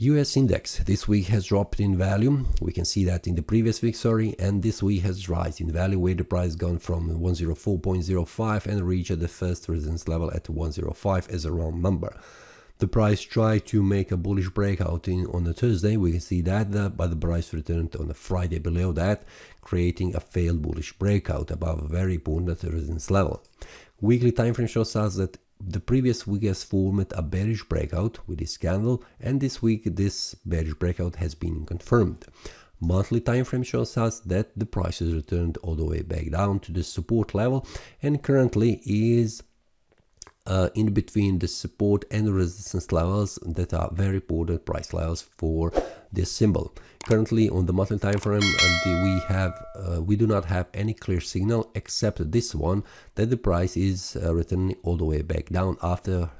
US index this week has dropped in value. We can see that in the previous week, and this week has risen in value, where the price gone from 104.05 and reached the first resistance level at 105 as a round number. The price tried to make a bullish breakout on a Thursday. We can see that, but the price returned on a Friday below that, creating a failed bullish breakout above a very important resistance level. Weekly time frame shows us that the previous week has formed a bearish breakout with this candle, and this week this bearish breakout has been confirmed. Monthly time frame shows us that the price has returned all the way back down to the support level and currently is in between the support and resistance levels that are very important price levels for this symbol. Currently on the monthly time frame we do not have any clear signal except this one, that the price is returning all the way back down after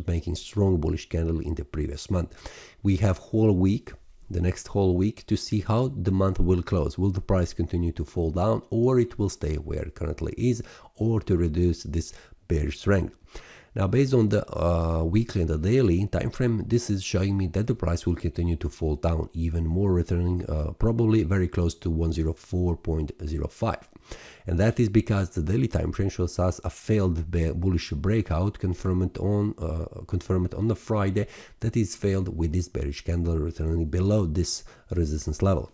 making strong bullish candle in the previous month. We have the next whole week to see how the month will close. Will the price continue to fall down, or it will stay where it currently is, or to reduce this bearish strength? Now, based on the weekly and the daily time frame, this is showing me that the price will continue to fall down even more, returning probably very close to 104.05. And that is because the daily time frame shows us a failed bullish breakout confirmed on the Friday, that is failed with this bearish candle returning below this resistance level.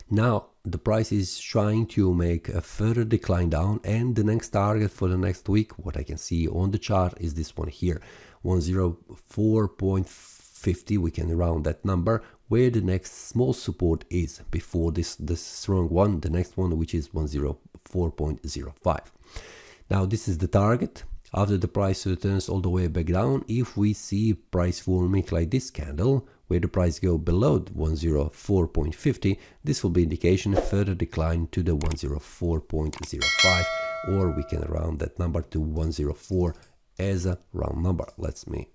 Now the price is trying to make a further decline down, and the next target for the next week, what I can see on the chart, is this one here, 104.50. we can round that number, where the next small support is before this strong one, the next one, which is 104.05. now this is the target. After the price returns all the way back down, if we see price forming like this candle, where the price go below 104.50, this will be indication of further decline to the 104.05, or we can round that number to 104 as a round number. Let me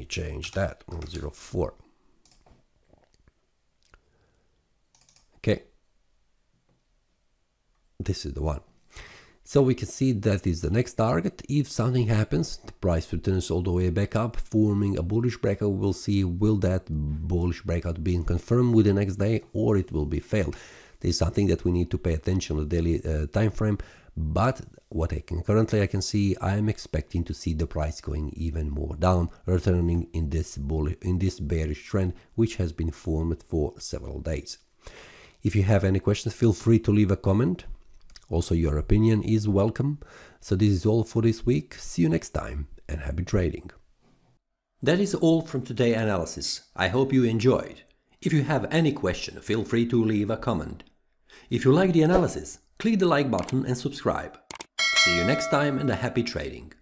change that, 104. Okay, this is the one. So we can see that is the next target. If something happens, the price returns all the way back up, forming a bullish breakout. We'll see, will that bullish breakout be confirmed with the next day, or it will be failed. This is something that we need to pay attention to the daily time frame. But what I can see, I am expecting to see the price going even more down, returning in this bearish trend, which has been formed for several days. If you have any questions, feel free to leave a comment. Also, your opinion is welcome. So this is all for this week. See you next time, and happy trading. That is all from today's analysis. I hope you enjoyed. If you have any question, feel free to leave a comment. If you like the analysis, click the like button and subscribe. See you next time, and a happy trading.